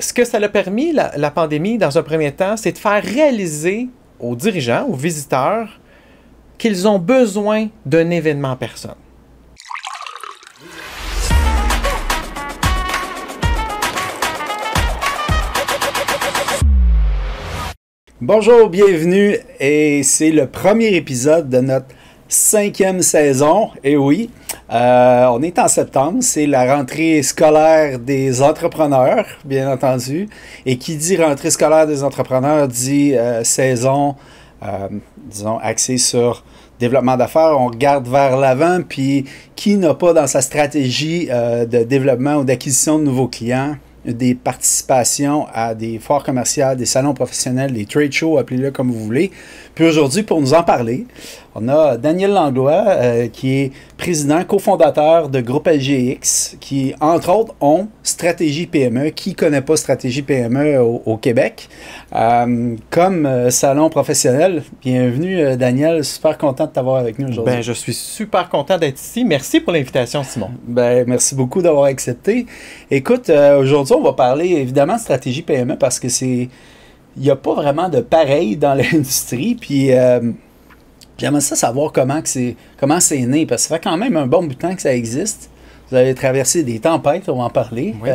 ce que ça a permis, la pandémie, dans un premier temps, c'est de faire réaliser aux dirigeants, aux visiteurs, qu'ils ont besoin d'un événement en personne. Bonjour, bienvenue, et c'est le premier épisode de notre 5e saison. Et oui, on est en septembre, c'est la rentrée scolaire des entrepreneurs, bien entendu. Et qui dit rentrée scolaire des entrepreneurs dit saison, disons, axée sur développement d'affaires. On regarde vers l'avant, puis qui n'a pas dans sa stratégie de développement ou d'acquisition de nouveaux clients des participations à des foires commerciales, des salons professionnels, des trade shows, appelez-le comme vous voulez. Puis aujourd'hui, pour nous en parler, on a Daniel Langlois, qui est président, cofondateur de Groupe LGX, qui, entre autres, ont Stratégie PME. Qui ne connaît pas Stratégie PME au Québec? Comme salon professionnel. Bienvenue, Daniel. Super content de t'avoir avec nous aujourd'hui. Ben, je suis super content d'être ici. Merci pour l'invitation, Simon. Ben, merci beaucoup d'avoir accepté. Écoute, aujourd'hui, on va parler évidemment de Stratégie PME parce que il n'y a pas vraiment de pareil dans l'industrie. Puis j'aimerais ça savoir comment c'est né, parce que ça fait quand même un bon bout de temps que ça existe. Vous avez traversé des tempêtes, on va en parler, oui.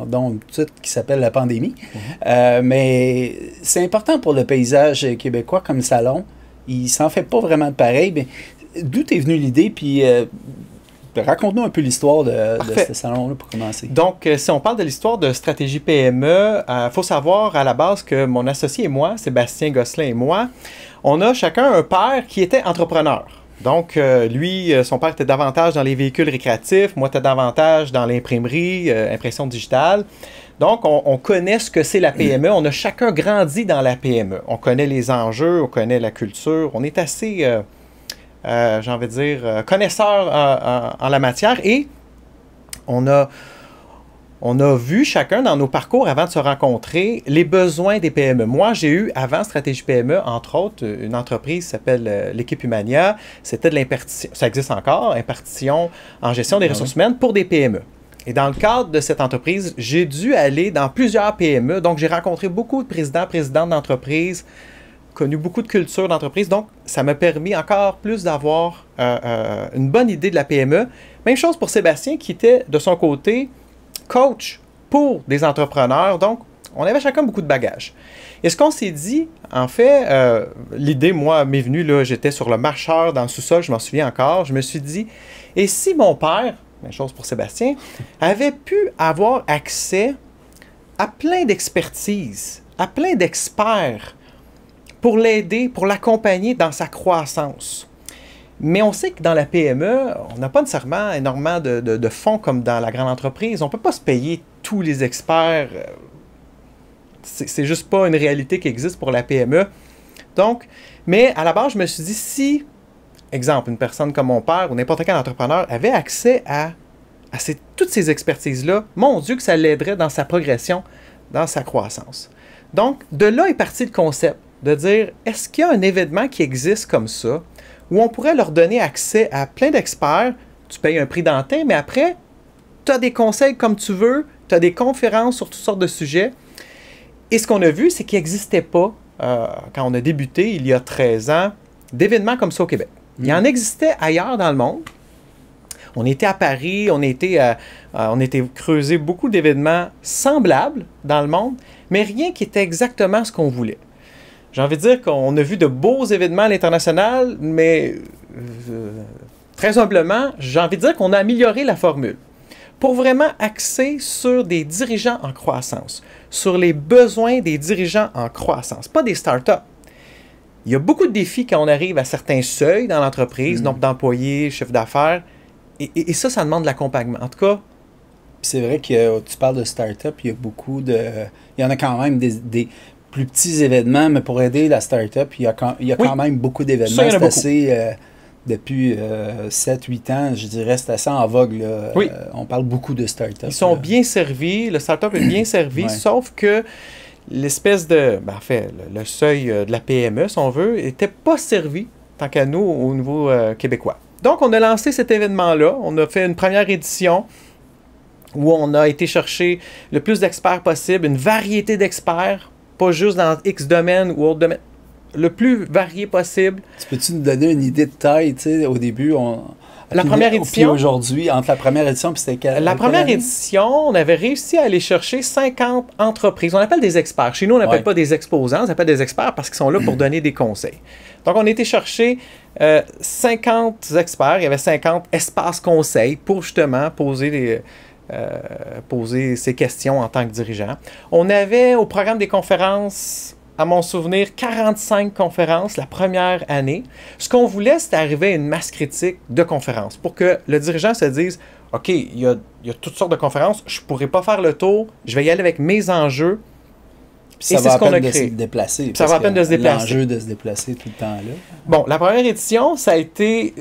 Dont une petite qui s'appelle la pandémie. Mais c'est important pour le paysage québécois comme salon. Il s'en fait pas vraiment de pareil. Mais d'où est venue l'idée, puis raconte-nous un peu l'histoire de ce salon-là pour commencer. Donc, si on parle de l'histoire de Stratégie PME, faut savoir à la base que mon associé et moi, Sébastien Gosselin et moi, on a chacun un père qui était entrepreneur. Donc, lui, son père était davantage dans les véhicules récréatifs, moi, j'étais davantage dans l'imprimerie, impression digitale. Donc, on connaît ce que c'est la PME. On a chacun grandi dans la PME. On connaît les enjeux, on connaît la culture. On est assez, j'ai envie de dire, connaisseurs en la matière. Et on a vu chacun dans nos parcours, avant de se rencontrer, les besoins des PME. Moi, j'ai eu, avant Stratégie PME, entre autres, une entreprise qui s'appelle l'Équipe Humania. C'était de l'impartition, ça existe encore, impartition en gestion des ressources humaines pour des PME. Et dans le cadre de cette entreprise, j'ai dû aller dans plusieurs PME. Donc, j'ai rencontré beaucoup de présidents d'entreprises, connu beaucoup de cultures d'entreprise. Donc, ça m'a permis encore plus d'avoir une bonne idée de la PME. Même chose pour Sébastien, qui était, de son côté, coach pour des entrepreneurs. Donc, on avait chacun beaucoup de bagages. Et ce qu'on s'est dit, en fait, l'idée, moi, m'est venue, là, j'étais sur le marcheur dans le sous-sol, je m'en souviens encore, je me suis dit, et si mon père, même chose pour Sébastien, avait pu avoir accès à plein d'expertise, à plein d'experts pour l'aider, pour l'accompagner dans sa croissance. Mais on sait que dans la PME, on n'a pas nécessairement énormément de fonds comme dans la grande entreprise. On ne peut pas se payer tous les experts. C'est juste pas une réalité qui existe pour la PME. Donc, mais à la base, je me suis dit, si, exemple, une personne comme mon père ou n'importe quel entrepreneur avait accès à toutes ces expertises-là, mon Dieu que ça l'aiderait dans sa progression, dans sa croissance. Donc, de là est parti le concept de dire, est-ce qu'il y a un événement qui existe comme ça, où on pourrait leur donner accès à plein d'experts, tu payes un prix d'antenne, mais après, tu as des conseils comme tu veux, tu as des conférences sur toutes sortes de sujets. Et ce qu'on a vu, c'est qu'il n'existait pas, quand on a débuté, il y a 13 ans, d'événements comme ça au Québec. Il y en existait ailleurs dans le monde. On était à Paris, on était creuser beaucoup d'événements semblables dans le monde, mais rien qui était exactement ce qu'on voulait. J'ai envie de dire qu'on a vu de beaux événements à l'international, mais très humblement, j'ai envie de dire qu'on a amélioré la formule pour vraiment axer sur des dirigeants en croissance, sur les besoins des dirigeants en croissance, pas des startups. Il y a beaucoup de défis quand on arrive à certains seuils dans l'entreprise, nombre d'employés, chiffre d'affaires, et ça demande de l'accompagnement. En tout cas, c'est vrai que tu parles de start-up, il y en a quand même des plus petits événements, mais pour aider la start-up, il y a quand même beaucoup d'événements. Ça, il y en a beaucoup. Depuis 7-8 ans, je dirais, c'est assez en vogue. Là. Oui. On parle beaucoup de start-up. Ils sont bien servis, le start-up est bien servi, sauf que l'espèce de... Ben, en fait, le seuil de la PME, si on veut, n'était pas servi, tant qu'à nous, au niveau québécois. Donc, on a lancé cet événement-là. On a fait une première édition où on a été chercher le plus d'experts possible, une variété d'experts, pas juste dans X domaine ou autre domaine, le plus varié possible. Tu peux-tu nous donner une idée de taille, tu sais, au début, la première édition. Puis aujourd'hui, entre la première édition et c'était quelle? La première édition, on avait réussi à aller chercher 50 entreprises. On appelle des experts. Chez nous, on n'appelle pas des exposants, on appelle des experts parce qu'ils sont là pour donner des conseils. Donc, on a été chercher 50 experts. Il y avait 50 espaces conseils pour justement poser ces questions en tant que dirigeant. On avait au programme des conférences, à mon souvenir, 45 conférences la première année. Ce qu'on voulait, c'était arriver à une masse critique de conférences pour que le dirigeant se dise « OK, il y a toutes sortes de conférences, je ne pourrai pas faire le tour, je vais y aller avec mes enjeux. » Et c'est ce qu'on a créé. Se déplacer, ça va à peine de se déplacer. L'enjeu de se déplacer tout le temps là. Bon, la première édition, ça a été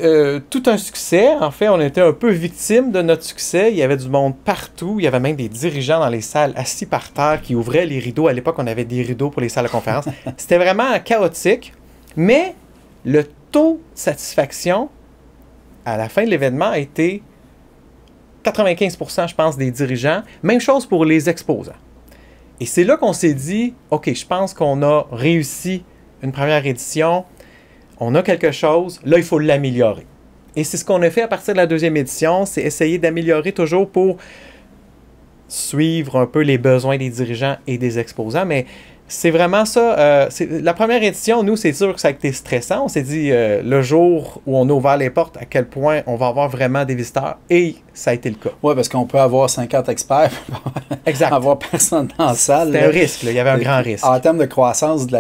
tout un succès. En fait, on était un peu victime de notre succès. Il y avait du monde partout. Il y avait même des dirigeants dans les salles assis par terre qui ouvraient les rideaux. À l'époque, on avait des rideaux pour les salles de conférence. C'était vraiment chaotique. Mais le taux de satisfaction à la fin de l'événement a été 95%, je pense, des dirigeants. Même chose pour les exposants. Et c'est là qu'on s'est dit, OK, je pense qu'on a réussi une première édition, on a quelque chose, là, il faut l'améliorer. Et c'est ce qu'on a fait à partir de la deuxième édition, c'est essayer d'améliorer toujours pour suivre un peu les besoins des dirigeants et des exposants, mais c'est vraiment ça. La première édition, nous, c'est sûr que ça a été stressant. On s'est dit, le jour où on a ouvert les portes, à quel point on va avoir vraiment des visiteurs. Et ça a été le cas. Oui, parce qu'on peut avoir 50 experts, exact. Avoir personne dans la salle. C'était un risque. Là. Il y avait un grand risque. En termes de croissance du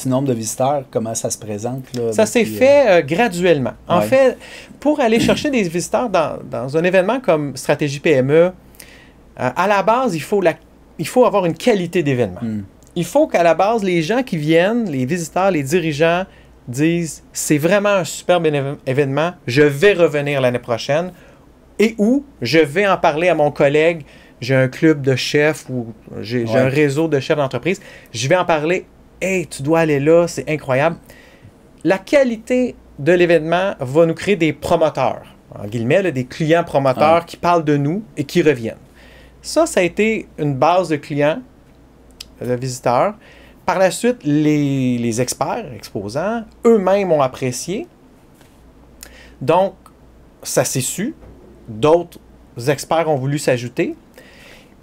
nombre de visiteurs, comment ça se présente? Là, ça s'est fait graduellement. En fait, pour aller chercher des visiteurs dans un événement comme Stratégie PME, à la base, il faut avoir une qualité d'événement. Il faut qu'à la base, les gens qui viennent, les visiteurs, les dirigeants, disent « c'est vraiment un superbe événement, je vais revenir l'année prochaine » et ou « je vais en parler à mon collègue, j'ai un club de chefs ou j'ai un réseau de chefs d'entreprise, je vais en parler, « hey, tu dois aller là, c'est incroyable ». La qualité de l'événement va nous créer des promoteurs, en guillemets, là, des clients promoteurs qui parlent de nous et qui reviennent. Ça a été une base de clients, de visiteurs. Par la suite, les experts, exposants, eux-mêmes ont apprécié. Donc, ça s'est su. D'autres experts ont voulu s'ajouter.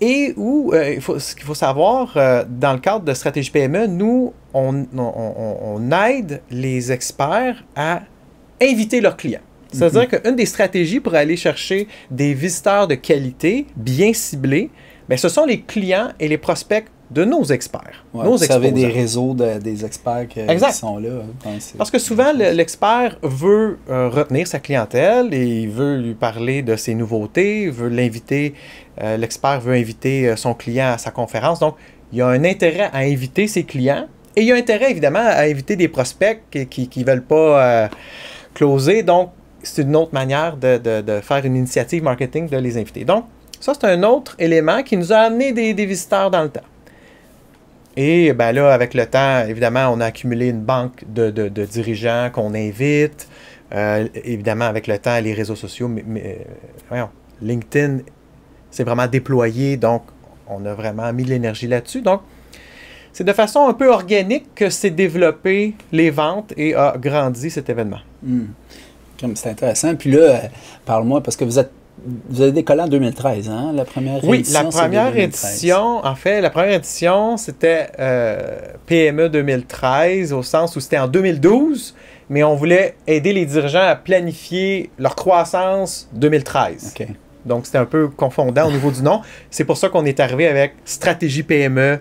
Et ce qu'il faut savoir, dans le cadre de Stratégie PME, nous, on aide les experts à inviter leurs clients. C'est-à-dire qu'une des stratégies pour aller chercher des visiteurs de qualité bien ciblés, bien, ce sont les clients et les prospects de nos experts. Ouais, vous avez des réseaux des experts qui sont là. Parce que souvent, l'expert veut retenir sa clientèle et il veut lui parler de ses nouveautés, veut l'inviter. L'expert veut inviter son client à sa conférence. Donc, il y a un intérêt à inviter ses clients et il y a un intérêt, évidemment, à inviter des prospects qui ne veulent pas closer. Donc, c'est une autre manière de faire une initiative marketing, de les inviter. Donc, ça, c'est un autre élément qui nous a amené des visiteurs dans le temps. Et ben là, avec le temps, évidemment, on a accumulé une banque de dirigeants qu'on invite. Évidemment, avec le temps, les réseaux sociaux, LinkedIn s'est vraiment déployé, donc on a vraiment mis de l'énergie là-dessus. Donc, c'est de façon un peu organique que s'est développé les ventes et a grandi cet événement. C'est intéressant. Puis là, parle-moi, parce que vous avez décollé en 2013, hein, la première édition? Oui, la première édition, en fait, la première édition, c'était PME 2013, au sens où c'était en 2012, mais on voulait aider les dirigeants à planifier leur croissance 2013. Okay. Donc, c'était un peu confondant au niveau du nom. C'est pour ça qu'on est arrivé avec Stratégie PME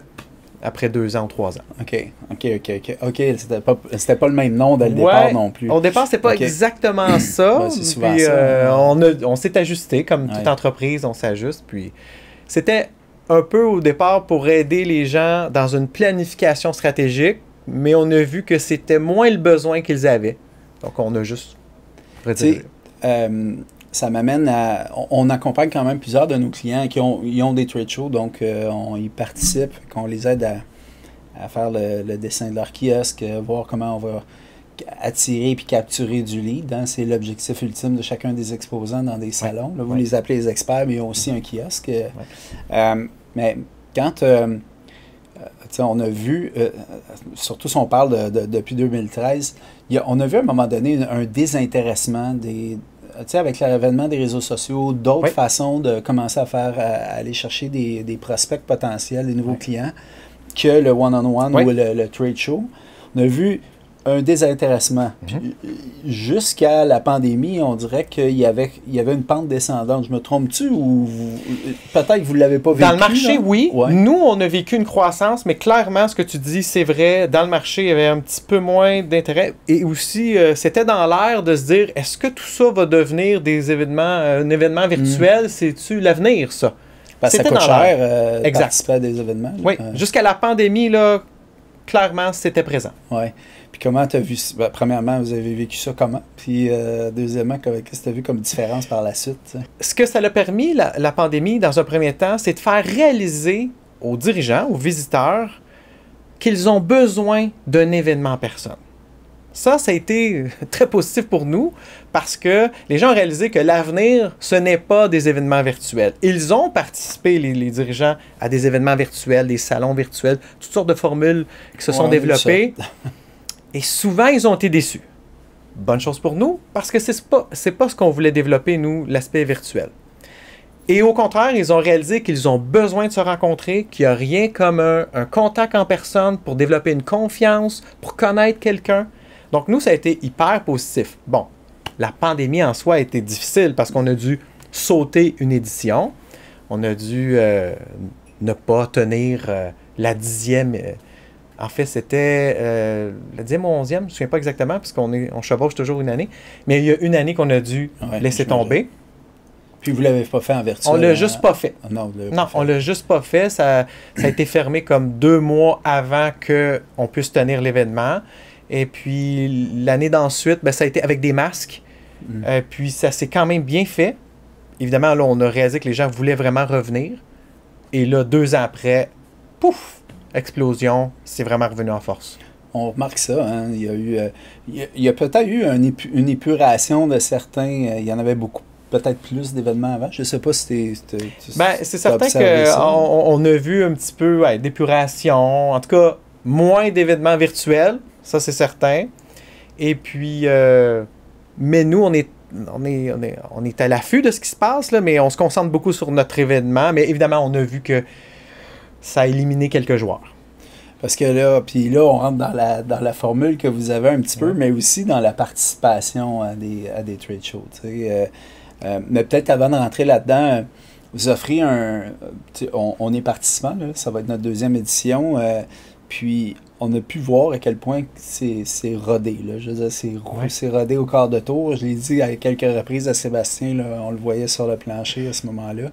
après 2 ans ou 3 ans. OK. C'était pas le même nom dès le départ non plus. Au départ, c'est pas exactement ça. C'est souvent puis, ça. On s'est ajusté, comme toute entreprise, on s'ajuste. Puis, c'était un peu au départ pour aider les gens dans une planification stratégique, mais on a vu que c'était moins le besoin qu'ils avaient. Donc, on a juste retiré. Ça m'amène à... On accompagne quand même plusieurs de nos clients qui ont des trade shows, donc on y participe, qu'on les aide à faire le dessin de leur kiosque, voir comment on va attirer et capturer du lead. Hein. C'est l'objectif ultime de chacun des exposants dans des salons. Là, vous les appelez les experts, mais il y a aussi un kiosque. Mais quand on a vu, surtout si on parle depuis 2013, on a vu à un moment donné un désintéressement avec l'avènement des réseaux sociaux, d'autres façons de commencer à aller chercher des prospects potentiels, des nouveaux clients, que le one-on-one ou le trade show. On a vu un désintéressement. Jusqu'à la pandémie, on dirait qu'il y avait une pente descendante. Je me trompe-tu ou peut-être que vous ne l'avez pas vécu? Dans le marché, là? Oui. Ouais. Nous, on a vécu une croissance, mais clairement, ce que tu dis, c'est vrai. Dans le marché, il y avait un petit peu moins d'intérêt. Et aussi, c'était dans l'air de se dire, est-ce que tout ça va devenir des événements, un événement virtuel? C'est-tu l'avenir, ça? Parce que ça coûte cher participer à des événements. Là. Oui, jusqu'à la pandémie, là, clairement, c'était présent. Oui. Puis comment tu as vu ça? Premièrement, vous avez vécu ça comment? Puis deuxièmement, qu'est-ce que tu as vu comme différence par la suite? T'sais? Ce que ça a permis, la pandémie, dans un premier temps, c'est de faire réaliser aux dirigeants, aux visiteurs, qu'ils ont besoin d'un événement en personne. Ça a été très positif pour nous parce que les gens ont réalisé que l'avenir, ce n'est pas des événements virtuels. Ils ont participé, les dirigeants, à des événements virtuels, des salons virtuels, toutes sortes de formules qui se sont développées. Et souvent, ils ont été déçus. Bonne chose pour nous, parce que c'est pas ce qu'on voulait développer, nous, l'aspect virtuel. Et au contraire, ils ont réalisé qu'ils ont besoin de se rencontrer, qu'il n'y a rien comme un contact en personne pour développer une confiance, pour connaître quelqu'un. Donc, nous, ça a été hyper positif. Bon, la pandémie en soi a été difficile parce qu'on a dû sauter une édition. On a dû ne pas tenir la 10e... En fait, c'était la 10e ou 11e, je ne me souviens pas exactement, parce qu'on chevauche toujours une année. Mais il y a une année qu'on a dû laisser tomber. Puis vous ne l'avez pas fait en virtuel? On ne l'a juste pas fait. Non, on ne l'a juste pas fait. Ça a été fermé comme 2 mois avant qu'on puisse tenir l'événement. Et puis l'année d'ensuite, ça a été avec des masques. Puis ça s'est quand même bien fait. Évidemment, là, on a réalisé que les gens voulaient vraiment revenir. Et là, 2 ans après, pouf! Explosion, c'est vraiment revenu en force. On remarque ça. Hein? Il y a peut-être eu une épuration de certains. Il y en avait beaucoup, peut-être plus d'événements avant. Je ne sais pas si c'est certain qu'on a vu un petit peu d'épuration. En tout cas, moins d'événements virtuels. Ça, c'est certain. Et puis, mais nous, on est à l'affût de ce qui se passe, là, mais on se concentre beaucoup sur notre événement. Mais évidemment, on a vu que ça a éliminé quelques joueurs. Parce que là, on rentre dans la formule que vous avez un petit peu, mais aussi dans la participation à des trade shows. Mais peut-être avant de rentrer là-dedans, vous offrez on est participant, là, ça va être notre 2e édition, puis on a pu voir à quel point c'est rodé. Là. Je veux dire, c'est rodé au quart de tour. Je l'ai dit à quelques reprises à Sébastien, là, on le voyait sur le plancher à ce moment-là.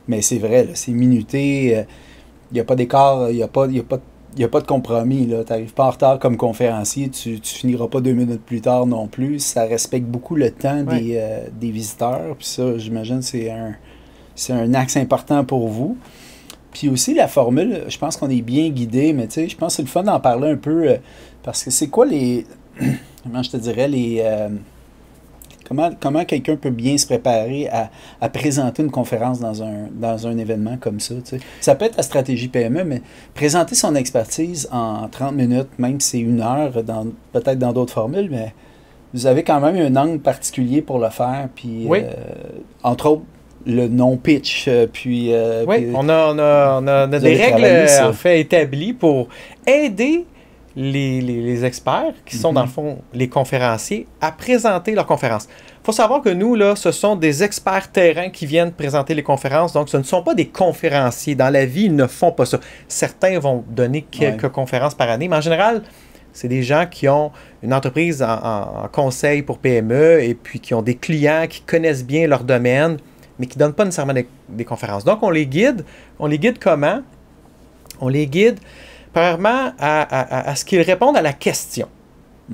Mais c'est vrai, là, c'est minuté. Il n'y a pas d'écart, il n'y a pas de compromis. Tu n'arrives pas en retard comme conférencier, tu finiras pas 2 minutes plus tard non plus. Ça respecte beaucoup le temps des visiteurs. Puis ça, j'imagine, c'est un axe important pour vous. Puis aussi, la formule, je pense qu'on est bien guidé, mais tu sais, je pense que c'est le fun d'en parler un peu, parce que c'est quoi comment je te dirais, comment quelqu'un peut bien se préparer à présenter une conférence dans un événement comme ça, tu sais. Ça peut être la stratégie PME, mais présenter son expertise en 30 minutes, même si c'est 1 heure, peut-être dans d'autres formules, mais vous avez quand même un angle particulier pour le faire, puis entre autres, le non-pitch, puis... on a des règles, en fait, établies pour aider les experts, qui sont dans le fond les conférenciers, à présenter leur conférence. Il faut savoir que nous, là, ce sont des experts terrain qui viennent présenter les conférences, donc ce ne sont pas des conférenciers. Dans la vie, ils ne font pas ça. Certains vont donner quelques conférences par année, mais en général, c'est des gens qui ont une entreprise en conseil pour PME et puis qui ont des clients qui connaissent bien leur domaine, mais qui ne donnent pas nécessairement des conférences. Donc, on les guide. On les guide comment? On les guide premièrement à ce qu'ils répondent à la question.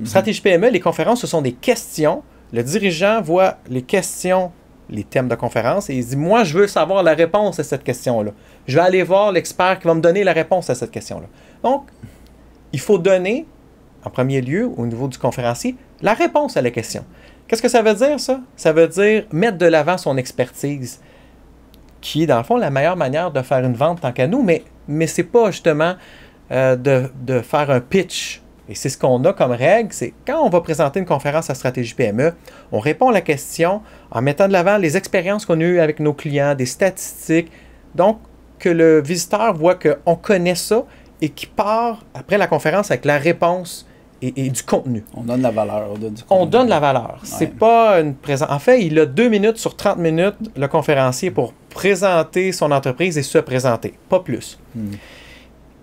Stratégie PME, les conférences, ce sont des questions. Le dirigeant voit les questions, les thèmes de conférence, et il dit, moi, je veux savoir la réponse à cette question-là. Je vais aller voir l'expert qui va me donner la réponse à cette question-là. Donc, il faut donner en premier lieu, au niveau du conférencier, la réponse à la question. Qu'est-ce que ça veut dire, ça? Ça veut dire mettre de l'avant son expertise, qui est, dans le fond, la meilleure manière de faire une vente tant qu'à nous, mais c'est pas, justement, de faire un pitch. Et c'est ce qu'on a comme règle, c'est quand on va présenter une conférence à Stratégie PME, on répond à la question en mettant de l'avant les expériences qu'on a eues avec nos clients, des statistiques, donc que le visiteur voit qu'on connaît ça et qu'il part après la conférence avec la réponse et du contenu. On donne la valeur. On donne la valeur. Ouais. C'est pas une présence. En fait, il a 2 minutes sur 30 minutes, le conférencier, pour présenter son entreprise et se présenter, pas plus.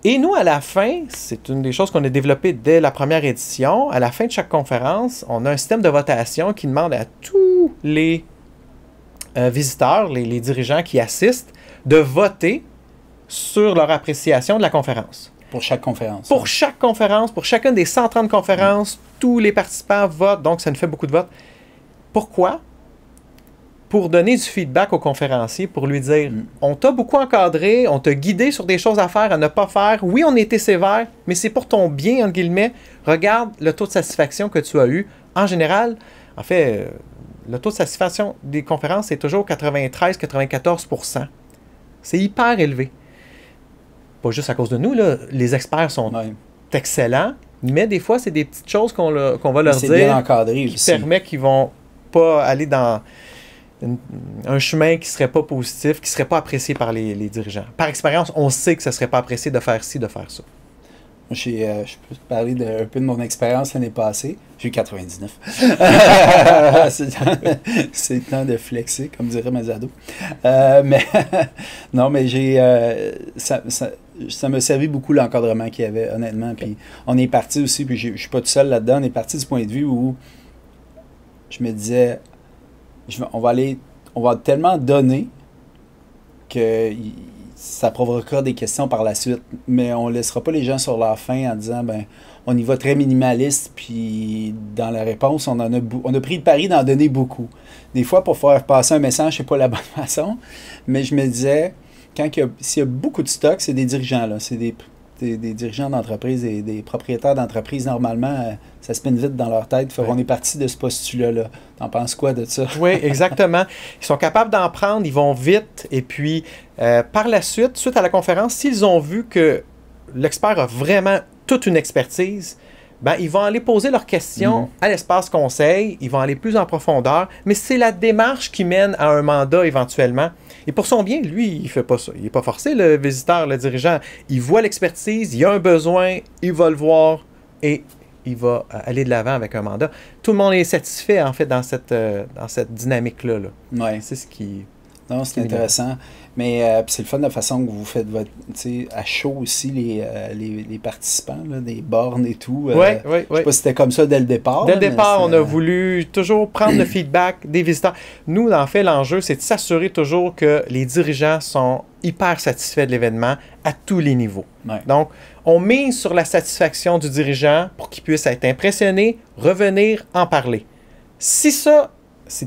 Et nous, à la fin, c'est une des choses qu'on a développées dès la première édition. À la fin de chaque conférence, on a un système de votation qui demande à tous les visiteurs, les dirigeants qui assistent, de voter sur leur appréciation de la conférence. Pour chaque conférence. Pour chaque conférence, pour chacune des 130 conférences, tous les participants votent, donc ça nous fait beaucoup de votes. Pourquoi? Pour donner du feedback au conférencier, pour lui dire on t'a beaucoup encadré, on t'a guidé sur des choses à faire, à ne pas faire. Oui, on a été sévère, mais c'est pour ton bien, entre guillemets. Regarde le taux de satisfaction que tu as eu. En général, en fait, le taux de satisfaction des conférences est toujours 93-94%. C'est hyper élevé. Pas juste à cause de nous, là. Les experts sont excellents, mais des fois, c'est des petites choses qu'on va leur dire bien encadré qui aussi. Permet qu'ils ne vont pas aller dans un chemin qui ne serait pas positif, qui ne serait pas apprécié par les dirigeants. Par expérience, on sait que ça ne serait pas apprécié de faire ci, de faire ça. Je peux te parler un peu de mon expérience l'année passée. J'ai eu 99. C'est le temps de flexer, comme diraient mes ados. Non, mais ça m'a servi beaucoup l'encadrement qu'il y avait, honnêtement. Puis on est parti aussi, puis je ne suis pas tout seul là-dedans, on est parti du point de vue où je me disais, on va tellement donner que ça provoquera des questions par la suite, mais on ne laissera pas les gens sur leur faim en disant, on y va très minimaliste, puis dans la réponse, on a pris le pari d'en donner beaucoup. Des fois, pour faire passer un message, c'est pas la bonne façon, mais je me disais, s'il y a beaucoup de stock, c'est des dirigeants, là, c'est des dirigeants d'entreprise et des propriétaires d'entreprise, normalement, ça spinne vite dans leur tête. On est parti de ce postulat-là. T'en penses quoi de ça? Oui, exactement. Ils sont capables d'en prendre, ils vont vite. Et puis, par la suite, suite à la conférence, s'ils ont vu que l'expert a vraiment toute une expertise, ils vont aller poser leurs questions à l'espace conseil, ils vont aller plus en profondeur, mais c'est la démarche qui mène à un mandat éventuellement. Et pour son bien, lui, il ne fait pas ça. Il n'est pas forcé, le visiteur, le dirigeant. Il voit l'expertise, il a un besoin, il va le voir et il va aller de l'avant avec un mandat. Tout le monde est satisfait, en fait, dans cette dynamique-là. Oui. C'est ce qui... Non, c'est intéressant. Mais c'est le fun de la façon que vous faites à chaud aussi les participants, là, des bornes et tout. Oui. Je sais pas si c'était comme ça dès le départ. Dès le départ, on a voulu toujours prendre le feedback des visiteurs. Nous, en fait, l'enjeu, c'est de s'assurer toujours que les dirigeants sont hyper satisfaits de l'événement à tous les niveaux. Ouais. Donc, on mise sur la satisfaction du dirigeant pour qu'il puisse être impressionné, revenir, en parler. Si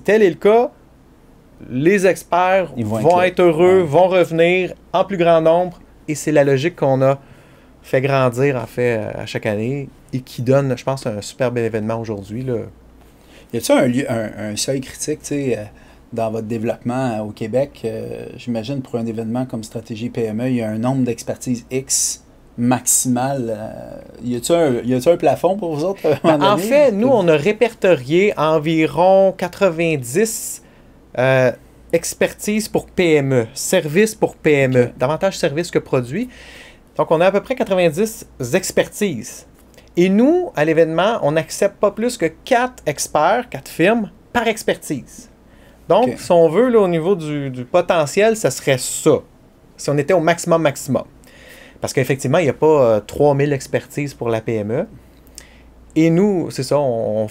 tel est le cas, les experts vont être heureux, vont revenir en plus grand nombre, et c'est la logique qu'on a fait grandir, en fait, à chaque année, et qui donne, je pense, un super bel événement aujourd'hui. Y a-t-il un seuil critique, dans votre développement au Québec? J'imagine pour un événement comme Stratégie PME, il y a un nombre d'expertise X maximal. Y a-t-il un plafond pour vous autres? En fait, nous, on a répertorié environ 90 expertise pour PME, service pour PME, davantage service que produit. Donc, on a à peu près 90 expertises. Et nous, à l'événement, on n'accepte pas plus que 4 experts, 4 firmes par expertise. Donc, si on veut, là, au niveau du potentiel, ça serait ça. Si on était au maximum. Parce qu'effectivement, il n'y a pas 3000 expertises pour la PME. Et nous, c'est ça, on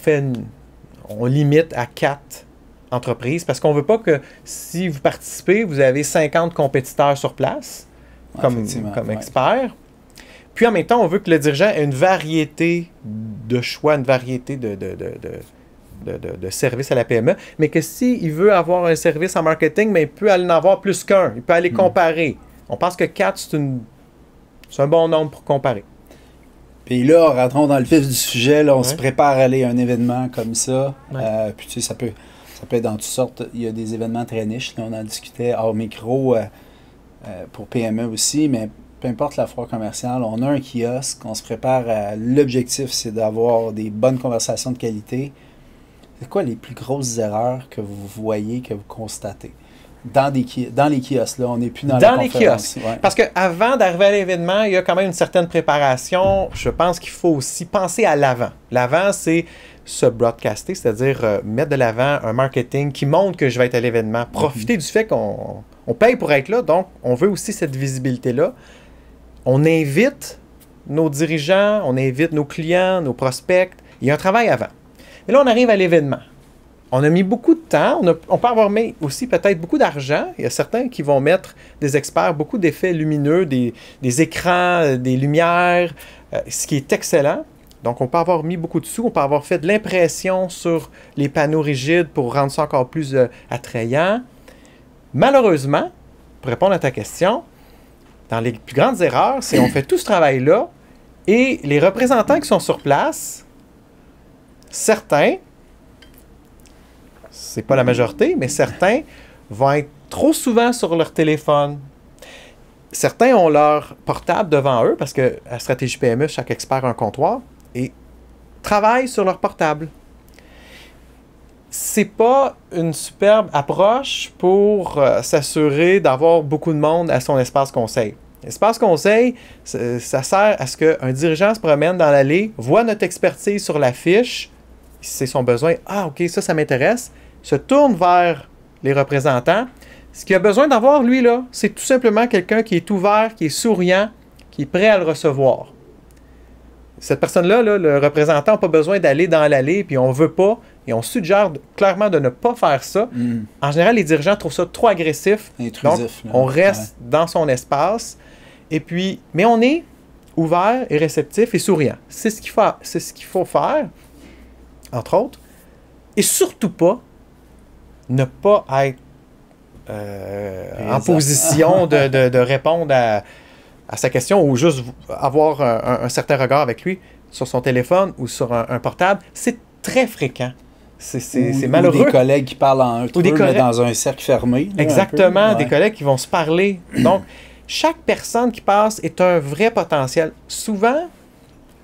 limite à 4 entreprises, parce qu'on ne veut pas que si vous participez, vous avez 50 compétiteurs sur place, comme experts. Puis en même temps, on veut que le dirigeant ait une variété de choix, une variété de services à la PME, mais que s'il veut avoir un service en marketing, mais il peut en avoir plus qu'un, il peut aller comparer. On pense que 4, c'est un bon nombre pour comparer. Puis là, rentrons dans le vif du sujet. Là, on se Ouais. prépare à aller à un événement comme ça. Ouais. Puis tu sais, ça peut être dans toutes sortes. Il y a des événements très niches. Là, on en discutait hors micro pour PME aussi, mais peu importe la foire commerciale, on a un kiosque, on se prépare à... L'objectif, c'est d'avoir des bonnes conversations de qualité. C'est quoi les plus grosses erreurs que vous voyez, que vous constatez? Dans les kiosques, là, on n'est plus dans la Dans les conférence. kiosques. Ouais. Parce qu'avant d'arriver à l'événement, il y a quand même une certaine préparation. Je pense qu'il faut aussi penser à l'avant. L'avant, c'est se broadcaster, c'est-à-dire mettre de l'avant un marketing qui montre que je vais être à l'événement. Profiter du fait qu'on paye pour être là, donc on veut aussi cette visibilité-là. On invite nos dirigeants, on invite nos clients, nos prospects. Il y a un travail avant. Et là, on arrive à l'événement. On a mis beaucoup de temps. On peut avoir mis aussi peut-être beaucoup d'argent. Il y a certains qui vont mettre des experts, beaucoup d'effets lumineux, des écrans, des lumières, ce qui est excellent. Donc, on peut avoir mis beaucoup de sous. On peut avoir fait de l'impression sur les panneaux rigides pour rendre ça encore plus attrayant. Malheureusement, pour répondre à ta question, dans les plus grandes erreurs, c'est on fait tout ce travail-là et les représentants qui sont sur place, certains, c'est pas la majorité, mais certains vont être trop souvent sur leur téléphone. Certains ont leur portable devant eux, parce que à Stratégie PME, chaque expert a un comptoir, et travaillent sur leur portable. C'est pas une superbe approche pour s'assurer d'avoir beaucoup de monde à son espace conseil. L'espace conseil, ça sert à ce qu'un dirigeant se promène dans l'allée, voit notre expertise sur l'affiche, si c'est son besoin, « Ah, OK, ça m'intéresse », se tourne vers les représentants. Ce qu'il a besoin d'avoir, lui, là, c'est tout simplement quelqu'un qui est ouvert, qui est souriant, qui est prêt à le recevoir. Cette personne-là, là, le représentant n'a pas besoin d'aller dans l'allée, puis on ne veut pas, et on suggère clairement de ne pas faire ça. En général, les dirigeants trouvent ça trop agressif. Intrusif. Donc, on reste dans son espace, et puis, mais on est ouvert et réceptif et souriant. C'est ce qu'il faut faire, entre autres, et surtout pas ne pas être en position de répondre à sa question ou juste avoir un certain regard avec lui sur son téléphone ou sur un portable. C'est très fréquent. C'est malheureux. Ou des collègues qui parlent en eux, mais dans un cercle fermé. Là, exactement, ouais. Des collègues qui vont se parler. Donc, chaque personne qui passe est un vrai potentiel. Souvent,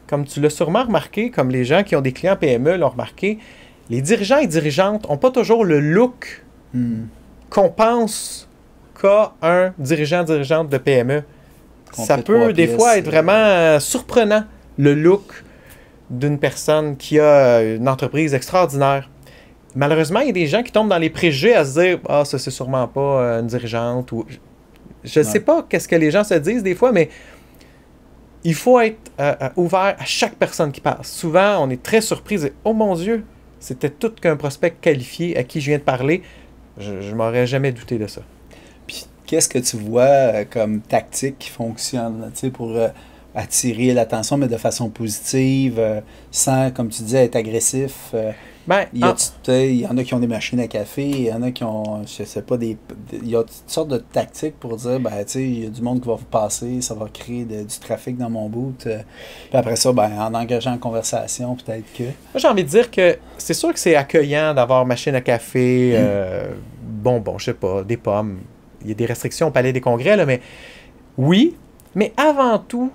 comme tu l'as sûrement remarqué, comme les gens qui ont des clients PME l'ont remarqué, les dirigeants et dirigeantes n'ont pas toujours le look qu'on pense qu'a un dirigeante de PME. Ça peut des fois être vraiment surprenant, le look d'une personne qui a une entreprise extraordinaire. Malheureusement, il y a des gens qui tombent dans les préjugés à se dire « Ah, ça, c'est sûrement pas une dirigeante. » ou je ne sais pas qu'est-ce que les gens se disent des fois, mais il faut être ouvert à chaque personne qui passe. Souvent, on est très surpris et « Oh mon Dieu, c'était tout qu'un prospect qualifié à qui je viens de parler. » Je ne m'aurais jamais douté de ça. Puis, qu'est-ce que tu vois comme tactique qui fonctionne pour attirer l'attention, mais de façon positive, sans, comme tu disais, être agressif? Il y en a qui ont des machines à café, il y en a qui ont, je sais pas, il y a toutes sortes de tactiques pour dire, il y a du monde qui va vous passer, ça va créer du trafic dans mon boot. Puis après ça, en engageant en conversation, peut-être que... Moi, j'ai envie de dire que c'est sûr que c'est accueillant d'avoir machine à café, bonbons, je sais pas, des pommes. Il y a des restrictions au Palais des Congrès, là, mais oui, mais avant tout,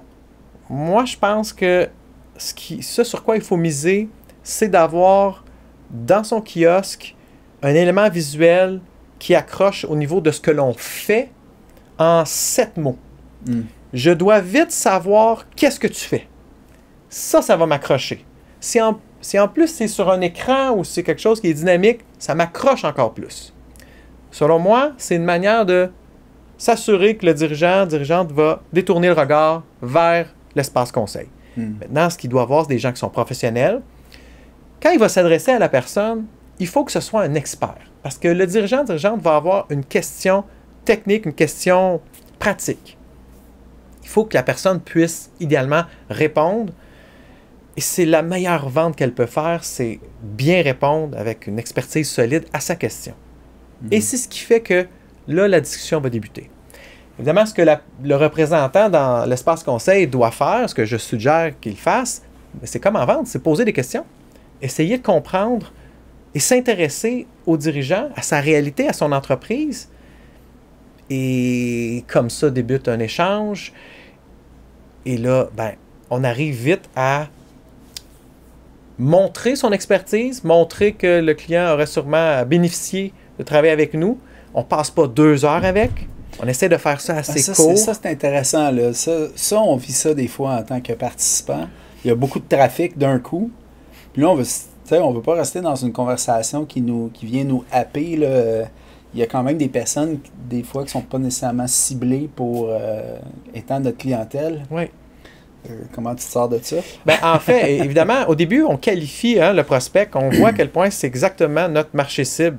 moi, je pense que ce sur quoi il faut miser, c'est d'avoir dans son kiosque un élément visuel qui accroche au niveau de ce que l'on fait en 7 mots. Je dois vite savoir qu'est-ce que tu fais. Ça va m'accrocher. Si en plus c'est sur un écran ou c'est quelque chose qui est dynamique, ça m'accroche encore plus. Selon moi, c'est une manière de s'assurer que le dirigeante va détourner le regard vers l'espace conseil. Maintenant, ce qu'il doit avoir, c'est des gens qui sont professionnels. Quand il va s'adresser à la personne, il faut que ce soit un expert. Parce que le dirigeante va avoir une question technique, une question pratique. Il faut que la personne puisse idéalement répondre. Et c'est la meilleure vente qu'elle peut faire, c'est bien répondre avec une expertise solide à sa question. Et c'est ce qui fait que là, la discussion va débuter. Évidemment, ce que le représentant dans l'espace conseil doit faire, ce que je suggère qu'il fasse, c'est comme en vente, c'est poser des questions. Essayer de comprendre et s'intéresser au dirigeant, à sa réalité, à son entreprise. Et comme ça débute un échange. Et là, ben, on arrive vite à montrer son expertise, montrer que le client aurait sûrement bénéficié de travailler avec nous. On ne passe pas 2 heures avec. On essaie de faire ça assez court. Ça, c'est intéressant. Là. Ça, on vit ça des fois en tant que participant. Il y a beaucoup de trafic d'un coup. Puis là, on ne veut pas rester dans une conversation qui vient nous happer. Là. Il y a quand même des personnes, des fois, qui ne sont pas nécessairement ciblées pour étendre notre clientèle. Oui. Comment tu te sors de ça? Ben, en fait, évidemment, au début, on qualifie le prospect, on voit à quel point c'est exactement notre marché cible.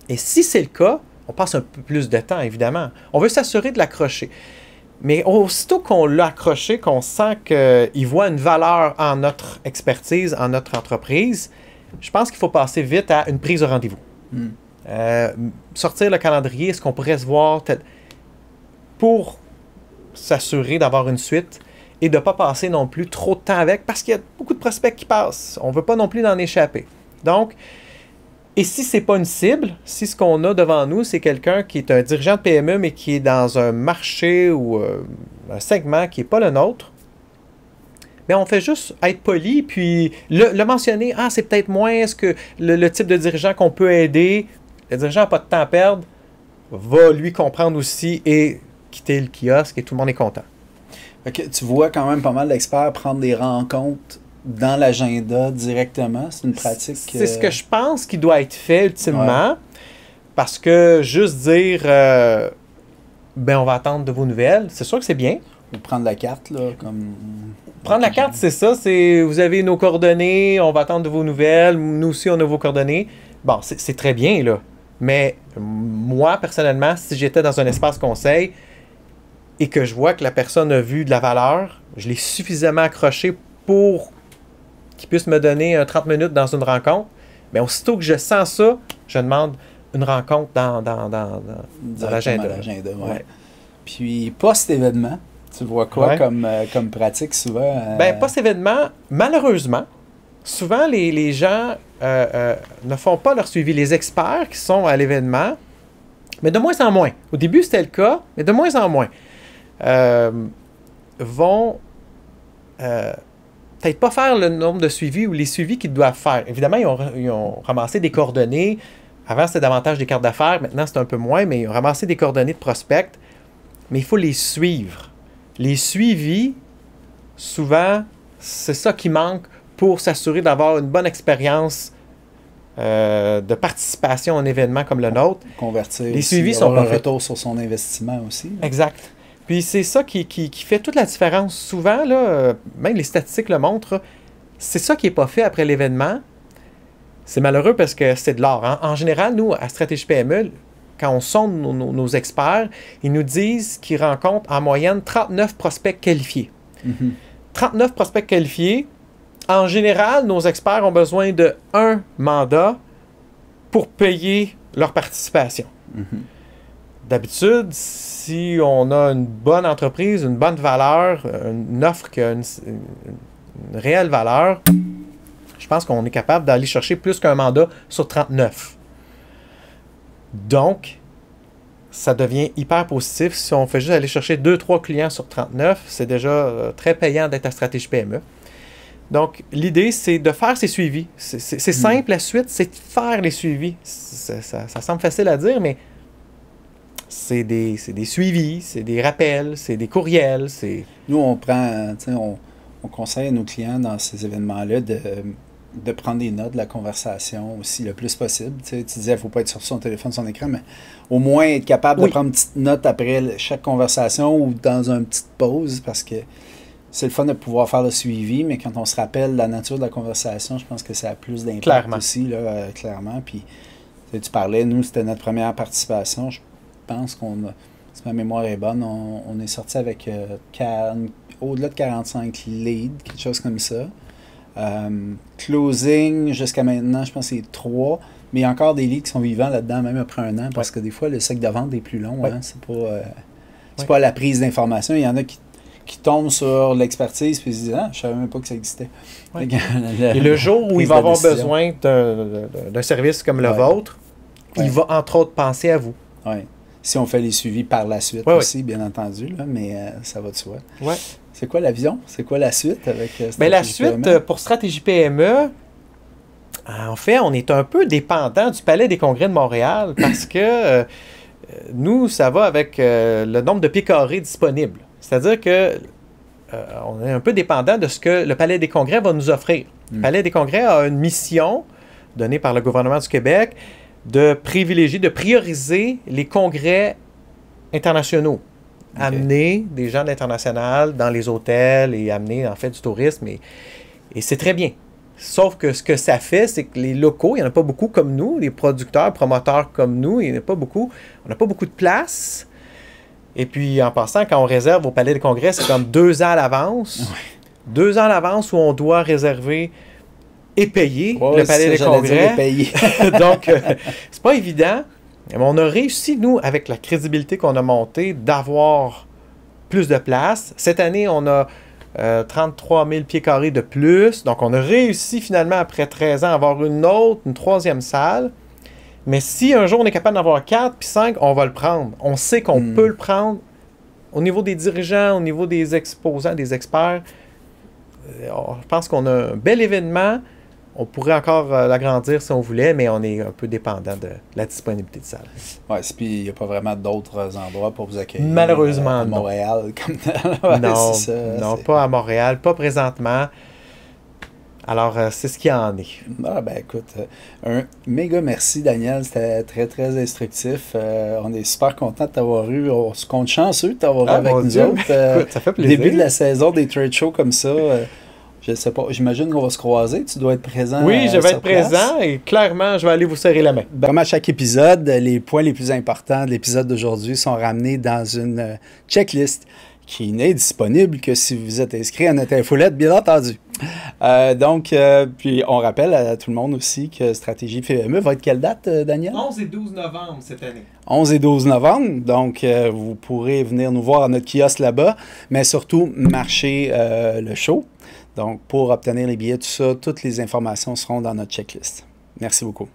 Et si c'est le cas, on passe un peu plus de temps, évidemment. On veut s'assurer de l'accrocher. Mais aussitôt qu'on l'a accroché, qu'on sent qu'il voit une valeur en notre expertise, en notre entreprise, je pense qu'il faut passer vite à une prise de rendez-vous. Sortir le calendrier, est-ce qu'on pourrait se voir pour s'assurer d'avoir une suite et de ne pas passer non plus trop de temps avec parce qu'il y a beaucoup de prospects qui passent. On ne veut pas non plus en échapper. Donc, et si ce n'est pas une cible, si ce qu'on a devant nous, c'est quelqu'un qui est un dirigeant de PME, mais qui est dans un marché ou un segment qui n'est pas le nôtre, bien, on fait juste être poli, puis le mentionner. Ah, c'est peut-être moins est-ce que le type de dirigeant qu'on peut aider, le dirigeant n'a pas de temps à perdre, va lui comprendre aussi et quitter le kiosque et tout le monde est content. Okay, tu vois quand même pas mal d'experts prendre des rencontres dans l'agenda directement. C'est une pratique... C'est ce que je pense qui doit être fait ultimement. Ouais. Parce que juste dire ben on va attendre de vos nouvelles, c'est sûr que c'est bien. Ou prendre la carte, là, comme... Prendre la carte, c'est ça. C'est vous avez nos coordonnées, on va attendre de vos nouvelles. Nous aussi, on a vos coordonnées. Bon, c'est très bien, là. Mais moi, personnellement, si j'étais dans un espace conseil et que je vois que la personne a vu de la valeur, je l'ai suffisamment accroché pour qu'il puisse me donner 30 minutes dans une rencontre, mais aussitôt que je sens ça, je demande une rencontre dans l'agenda. Ouais. Puis, post-événement, tu vois quoi comme pratique souvent? Bien, post-événement, malheureusement, souvent les gens ne font pas leur suivi. Les experts qui sont à l'événement, mais de moins en moins. Au début, c'était le cas, mais de moins en moins. Vont peut-être pas faire le nombre de suivis ou les suivis qu'ils doivent faire. Évidemment, ils ont ramassé des coordonnées. Avant, c'était davantage des cartes d'affaires. Maintenant, c'est un peu moins, mais ils ont ramassé des coordonnées de prospects. Mais il faut les suivre. Les suivis, souvent, c'est ça qui manque pour s'assurer d'avoir une bonne expérience de participation à un événement comme le nôtre. Convertir. Les suivis sont un retour sur son investissement aussi. Là. Exact. Puis c'est ça qui fait toute la différence. Souvent, là, même les statistiques le montrent, c'est ça qui n'est pas fait après l'événement. C'est malheureux parce que c'est de l'or. En général, nous, à Stratégie PME, quand on sonde nos experts, ils nous disent qu'ils rencontrent en moyenne 39 prospects qualifiés. 39 prospects qualifiés. En général, nos experts ont besoin de 1 mandat pour payer leur participation. D'habitude, si on a une bonne entreprise, une bonne valeur, une offre qui a une réelle valeur, je pense qu'on est capable d'aller chercher plus qu'un mandat sur 39. Donc, ça devient hyper positif. Si on fait juste aller chercher 2-3 clients sur 39, c'est déjà très payant d'être à Stratégie PME. Donc, l'idée, c'est de faire ces suivis. C'est simple, la suite, c'est de faire les suivis. Ça semble facile à dire, mais c'est des suivis, c'est des rappels, c'est des courriels. Nous, on prend, on conseille à nos clients dans ces événements-là de prendre des notes de la conversation aussi le plus possible. Tu disais, il ne faut pas être sur son téléphone, son écran, mais au moins être capable de prendre une petite note après chaque conversation ou dans une petite pause, parce que c'est le fun de pouvoir faire le suivi, mais quand on se rappelle la nature de la conversation, je pense que ça a plus d'impact aussi, là, clairement. Puis, tu parlais, nous, c'était notre première participation. Je pense qu'on a, si ma mémoire est bonne, on est sorti avec au-delà de 45 leads, quelque chose comme ça. Closing, jusqu'à maintenant, je pense que c'est 3, mais il y a encore des leads qui sont vivants là-dedans, même après 1 an, parce que des fois, le cycle de vente est plus long. Hein, c'est pas... C'est pas la prise d'information. Il y en a qui tombent sur l'expertise puis ils se disent « Ah, je savais même pas que ça existait. Ouais. » Et le jour où il va avoir besoin d'un service comme le vôtre, il va entre autres penser à vous. Oui. Si on fait les suivis par la suite aussi, bien entendu, là, mais ça va de soi. Ouais. C'est quoi la vision? C'est quoi la suite avec Bien, la suite, PME? pour Stratégie PME, en fait, on est un peu dépendant du Palais des Congrès de Montréal parce que nous, ça va avec le nombre de pieds carrés disponibles. C'est-à-dire que on est un peu dépendant de ce que le Palais des Congrès va nous offrir. Le Palais des Congrès a une mission donnée par le gouvernement du Québec de privilégier, de prioriser les congrès internationaux. Okay. Amener des gens de l'international dans les hôtels et amener en fait du tourisme. Et c'est très bien. Sauf que ce que ça fait, c'est que les locaux, il n'y en a pas beaucoup comme nous, les producteurs, promoteurs comme nous, il n'y en a pas beaucoup. On n'a pas beaucoup de place. Et puis, en passant, quand on réserve au Palais des Congrès, c'est comme 2 ans à l'avance. Ouais. 2 ans à l'avance où on doit réserver et payer le Palais des Congrès. Donc, c'est pas évident. Mais on a réussi, nous, avec la crédibilité qu'on a montée, d'avoir plus de place. Cette année, on a 33 000 pieds carrés de plus. Donc, on a réussi finalement, après 13 ans, à avoir une 3e salle. Mais si un jour on est capable d'en avoir 4 puis 5, on va le prendre. On sait qu'on peut le prendre au niveau des dirigeants, au niveau des exposants, des experts. Je pense qu'on a un bel événement. On pourrait encore l'agrandir si on voulait, mais on est un peu dépendant de la disponibilité de salles. Oui, puis il n'y a pas vraiment d'autres endroits pour vous accueillir. Malheureusement, à Montréal, comme non, non, pas à Montréal, pas présentement. Alors, c'est ce qu'il y en est. Ah, ben écoute, un méga merci, Daniel. C'était très, très instructif. On est super content de t'avoir eu. On se compte chanceux de t'avoir eu avec nous autres. Écoute, ça fait plaisir. Début de la saison des trade shows comme ça. Je sais pas, j'imagine qu'on va se croiser. Tu dois être présent. Oui, je vais être présent et clairement, je vais aller vous serrer la main. Comme à chaque épisode, les points les plus importants de l'épisode d'aujourd'hui sont ramenés dans une checklist qui n'est disponible que si vous êtes inscrit à notre infolette, bien entendu. Puis on rappelle à tout le monde aussi que Stratégie PME va être quelle date, Daniel? 11 et 12 novembre cette année. 11 et 12 novembre, donc vous pourrez venir nous voir à notre kiosque là-bas, mais surtout marcher le show. Donc pour obtenir les billets, tout ça, toutes les informations seront dans notre checklist. Merci beaucoup.